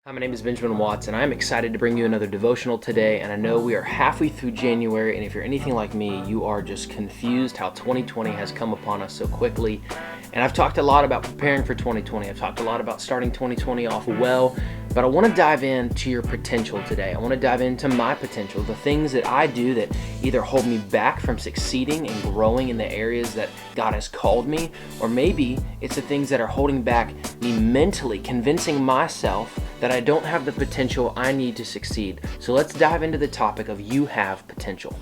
Hi, my name is Benjamin Watts, and I'm excited to bring you another devotional today. And I know we are halfway through January, and if you're anything like me, you are just confused how 2020 has come upon us so quickly. And I've talked a lot about preparing for 2020. I've talked a lot about starting 2020 off well, but I want to dive into your potential today. I want to dive into my potential, the things that I do that either hold me back from succeeding and growing in the areas that God has called me, or maybe it's the things that are holding back me mentally, convincing myself that I don't have the potential I need to succeed. So let's dive into the topic of you have potential.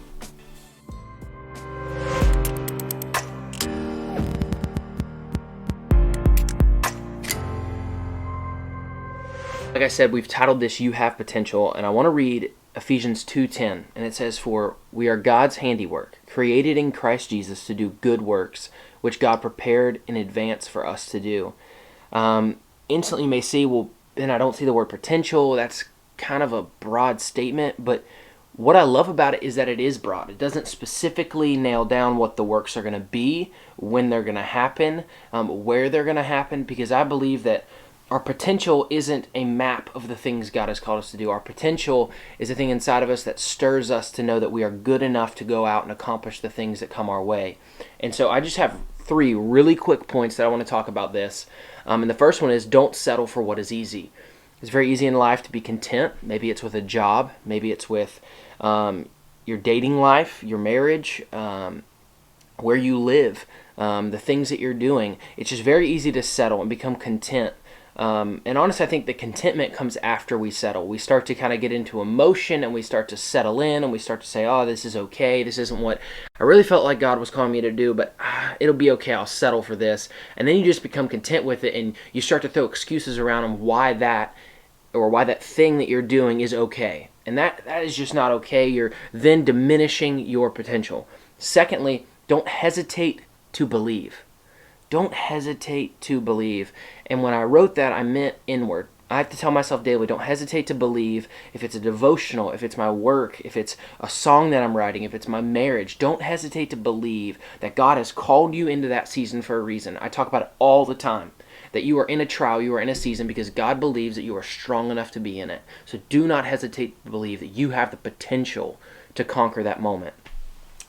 Like I said, we've titled this You Have Potential, and I want to read Ephesians 2:10, and it says, "For we are God's handiwork, created in Christ Jesus to do good works, which God prepared in advance for us to do." Instantly you may see, well, then I don't see the word potential. That's kind of a broad statement, but what I love about it is that it is broad. It doesn't specifically nail down what the works are going to be, when they're going to happen, where they're going to happen, because I believe that our potential isn't a map of the things God has called us to do. Our potential is a thing inside of us that stirs us to know that we are good enough to go out and accomplish the things that come our way. And so I just have three really quick points that I want to talk about this. And the first one is, don't settle for what is easy. It's very easy in life to be content. Maybe it's with a job. Maybe it's with your dating life, your marriage, where you live, the things that you're doing. It's just very easy to settle and become content. And honestly, I think the contentment comes after we settle. We start to kind of get into emotion, and we start to settle in, and we start to say, oh, this is okay. This isn't what I really felt like God was calling me to do, but it'll be okay. I'll settle for this. And then you just become content with it, and you start to throw excuses around on why that thing that you're doing is okay. And that is just not okay. You're then diminishing your potential. Secondly, don't hesitate to believe. Don't hesitate to believe. And when I wrote that, I meant inward. I have to tell myself daily, don't hesitate to believe. If it's a devotional, if it's my work, if it's a song that I'm writing, if it's my marriage, don't hesitate to believe that God has called you into that season for a reason. I talk about it all the time, that you are in a trial, you are in a season because God believes that you are strong enough to be in it. So do not hesitate to believe that you have the potential to conquer that moment.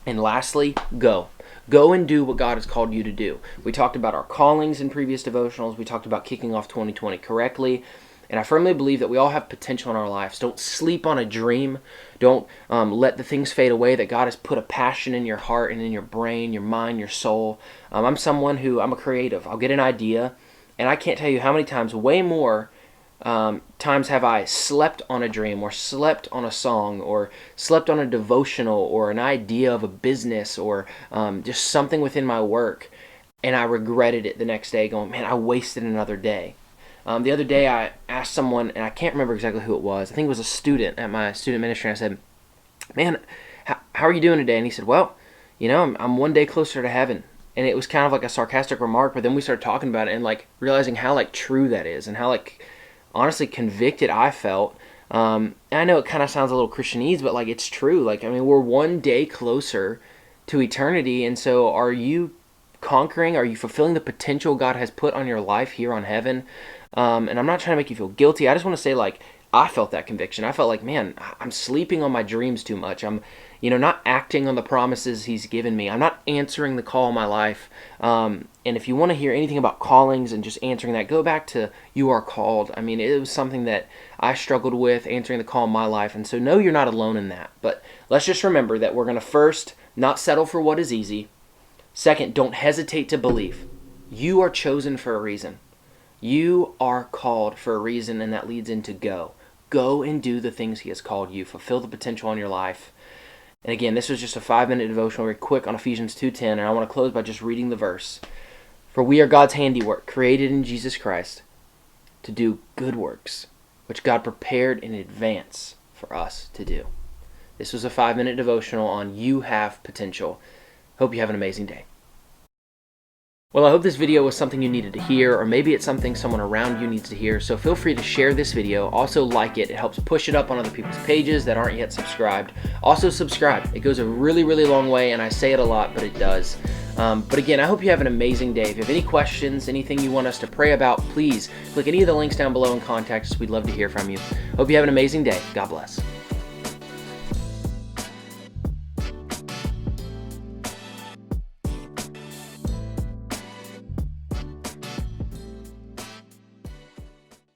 And lastly, go. Go and do what God has called you to do. We talked about our callings in previous devotionals. We talked about kicking off 2020 correctly. And I firmly believe that we all have potential in our lives. Don't sleep on a dream. Don't let the things fade away that God has put a passion in your heart and in your brain, your mind, your soul. I'm a creative. I'll get an idea, and I can't tell you how many times, way more times have I slept on a dream, or slept on a song, or slept on a devotional, or an idea of a business, or just something within my work, and I regretted it the next day, going, man, I wasted another day. The other day I asked someone, and I can't remember exactly who it was. I think it was a student at my student ministry. I said, man, how are you doing today? And he said, well, I'm one day closer to heaven. And it was kind of like a sarcastic remark, but then we started talking about it and realizing how true that is, and how honestly convicted I felt. And I know it kind of sounds a little Christianese, but it's true. We're one day closer to eternity. And so are you conquering? Are you fulfilling the potential God has put on your life here on heaven? And I'm not trying to make you feel guilty. I just want to say, I felt that conviction. I felt man, I'm sleeping on my dreams too much. I'm, not acting on the promises He's given me. I'm not answering the call of my life. And if you want to hear anything about callings and just answering that, go back to You Are Called. It was something that I struggled with, answering the call of my life. And so, no, you're not alone in that. But let's just remember that we're going to first not settle for what is easy. Second, don't hesitate to believe. You are chosen for a reason. You are called for a reason, and that leads into go. Go and do the things He has called you. Fulfill the potential in your life. And again, this was just a 5-minute devotional, very quick, on Ephesians 2:10, and I want to close by just reading the verse. For we are God's handiwork, created in Jesus Christ to do good works, which God prepared in advance for us to do. This was a 5-minute devotional on You Have Potential. Hope you have an amazing day. Well, I hope this video was something you needed to hear, or maybe it's something someone around you needs to hear, so feel free to share this video. Also like it. It helps push it up on other people's pages that aren't yet subscribed. Also subscribe. It goes a really, really long way, and I say it a lot, but it does. But again, I hope you have an amazing day. If you have any questions, anything you want us to pray about, please click any of the links down below and contact us. We'd love to hear from you. Hope you have an amazing day. God bless.